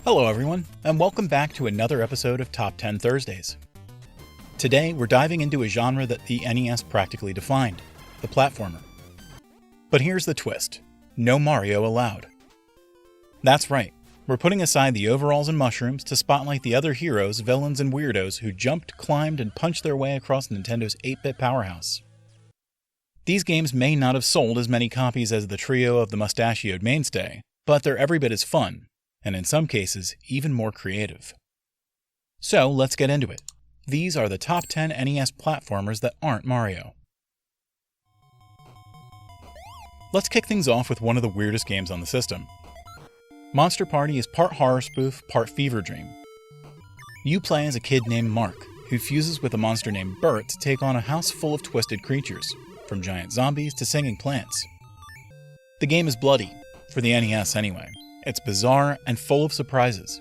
Hello everyone, and welcome back to another episode of Top 10 Thursdays. Today, we're diving into a genre that the NES practically defined, the platformer. But here's the twist. No Mario allowed. That's right, we're putting aside the overalls and mushrooms to spotlight the other heroes, villains, and weirdos who jumped, climbed, and punched their way across Nintendo's 8-bit powerhouse. These games may not have sold as many copies as the trio of the mustachioed mainstay, but they're every bit as fun, and in some cases, even more creative. So let's get into it. These are the top 10 NES platformers that aren't Mario. Let's kick things off with one of the weirdest games on the system. Monster Party is part horror spoof, part fever dream. You play as a kid named Mark, who fuses with a monster named Bert to take on a house full of twisted creatures, from giant zombies to singing plants. The game is bloody, for the NES anyway. It's bizarre and full of surprises.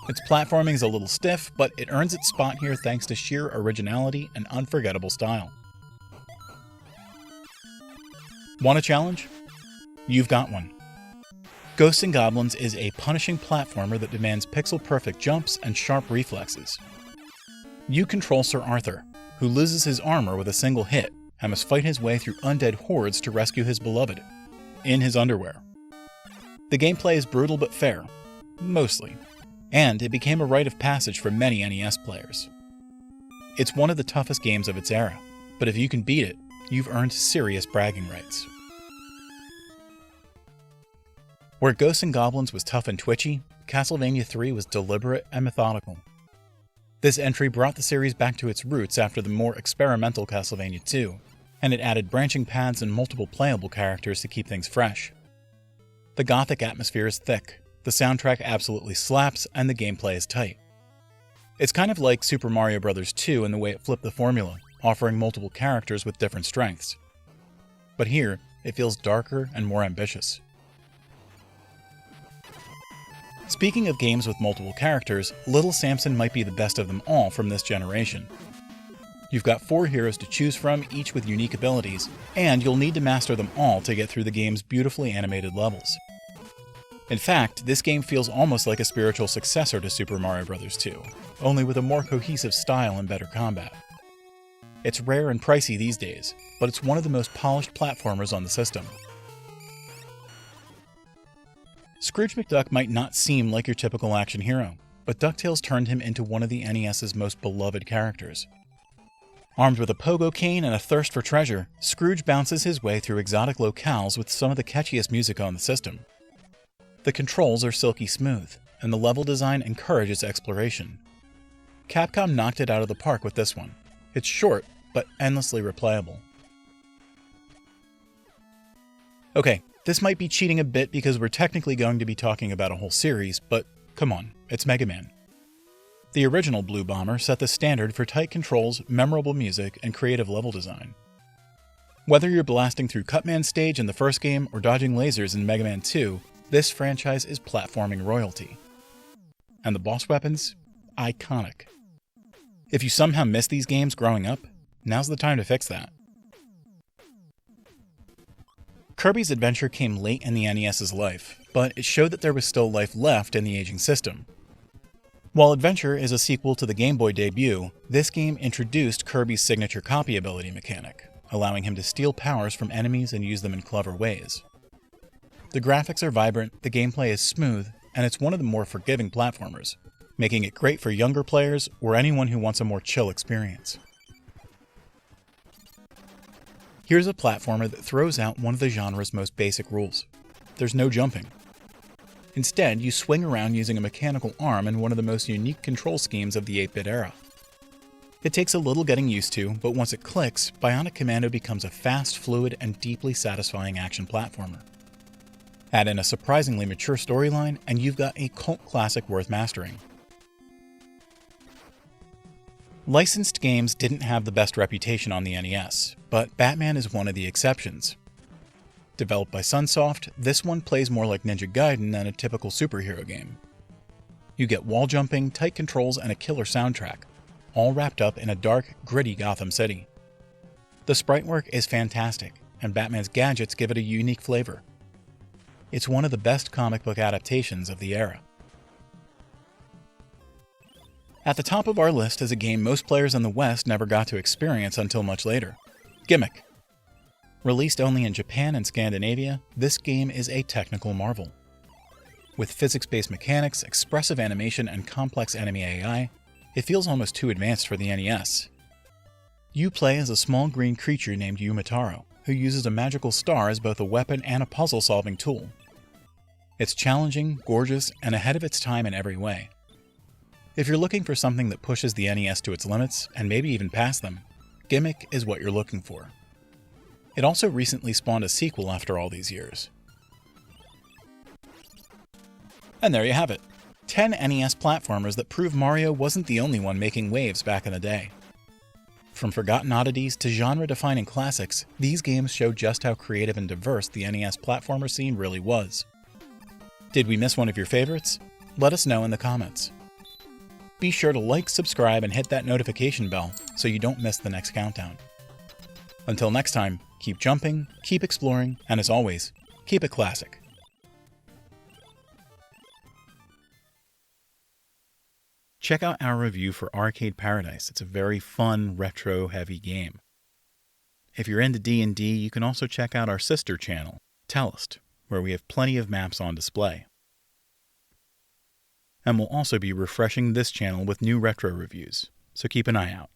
Its platforming is a little stiff, but it earns its spot here thanks to sheer originality and unforgettable style. Want a challenge? You've got one. Ghosts and Goblins is a punishing platformer that demands pixel-perfect jumps and sharp reflexes. You control Sir Arthur, who loses his armor with a single hit and must fight his way through undead hordes to rescue his beloved, in his underwear. The gameplay is brutal but fair, mostly, and it became a rite of passage for many NES players. It's one of the toughest games of its era, but if you can beat it, you've earned serious bragging rights. Where Ghosts and Goblins was tough and twitchy, Castlevania 3 was deliberate and methodical. This entry brought the series back to its roots after the more experimental Castlevania 2, and it added branching paths and multiple playable characters to keep things fresh. The gothic atmosphere is thick, the soundtrack absolutely slaps, and the gameplay is tight. It's kind of like Super Mario Bros. 2 in the way it flipped the formula, offering multiple characters with different strengths. But here, it feels darker and more ambitious. Speaking of games with multiple characters, Little Samson might be the best of them all from this generation. You've got 4 heroes to choose from, each with unique abilities, and you'll need to master them all to get through the game's beautifully animated levels. In fact, this game feels almost like a spiritual successor to Super Mario Bros. 2, only with a more cohesive style and better combat. It's rare and pricey these days, but it's one of the most polished platformers on the system. Scrooge McDuck might not seem like your typical action hero, but DuckTales turned him into one of the NES's most beloved characters. Armed with a pogo cane and a thirst for treasure, Scrooge bounces his way through exotic locales with some of the catchiest music on the system. The controls are silky smooth, and the level design encourages exploration. Capcom knocked it out of the park with this one. It's short, but endlessly replayable. Okay, this might be cheating a bit because we're technically going to be talking about a whole series, but come on, it's Mega Man. The original Blue Bomber set the standard for tight controls, memorable music, and creative level design. Whether you're blasting through Cutman stage in the first game or dodging lasers in Mega Man 2, this franchise is platforming royalty. And the boss weapons? Iconic. If you somehow missed these games growing up, now's the time to fix that. Kirby's Adventure came late in the NES's life, but it showed that there was still life left in the aging system. While Adventure is a sequel to the Game Boy debut, this game introduced Kirby's signature copy ability mechanic, allowing him to steal powers from enemies and use them in clever ways. The graphics are vibrant, the gameplay is smooth, and it's one of the more forgiving platformers, making it great for younger players or anyone who wants a more chill experience. Here's a platformer that throws out one of the genre's most basic rules. There's no jumping. Instead, you swing around using a mechanical arm in one of the most unique control schemes of the 8-bit era. It takes a little getting used to, but once it clicks, Bionic Commando becomes a fast, fluid, and deeply satisfying action platformer. Add in a surprisingly mature storyline, and you've got a cult classic worth mastering. Licensed games didn't have the best reputation on the NES, but Batman is one of the exceptions. Developed by Sunsoft, this one plays more like Ninja Gaiden than a typical superhero game. You get wall jumping, tight controls, and a killer soundtrack, all wrapped up in a dark, gritty Gotham City. The sprite work is fantastic, and Batman's gadgets give it a unique flavor. It's one of the best comic book adaptations of the era. At the top of our list is a game most players in the West never got to experience until much later. Gimmick. Released only in Japan and Scandinavia, this game is a technical marvel. With physics-based mechanics, expressive animation, and complex enemy AI, it feels almost too advanced for the NES. You play as a small green creature named Yumitaro, who uses a magical star as both a weapon and a puzzle-solving tool. It's challenging, gorgeous, and ahead of its time in every way. If you're looking for something that pushes the NES to its limits, and maybe even past them, Gimmick is what you're looking for. It also recently spawned a sequel after all these years. And there you have it. 10 NES platformers that prove Mario wasn't the only one making waves back in the day. From forgotten oddities to genre-defining classics, these games show just how creative and diverse the NES platformer scene really was. Did we miss one of your favorites? Let us know in the comments. Be sure to like, subscribe, and hit that notification bell so you don't miss the next countdown. Until next time, keep jumping, keep exploring, and as always, keep it classic. Check out our review for Arcade Paradise. It's a very fun, retro-heavy game. If you're into D&D, you can also check out our sister channel, Tellist, where we have plenty of maps on display. And we'll also be refreshing this channel with new retro reviews, so keep an eye out.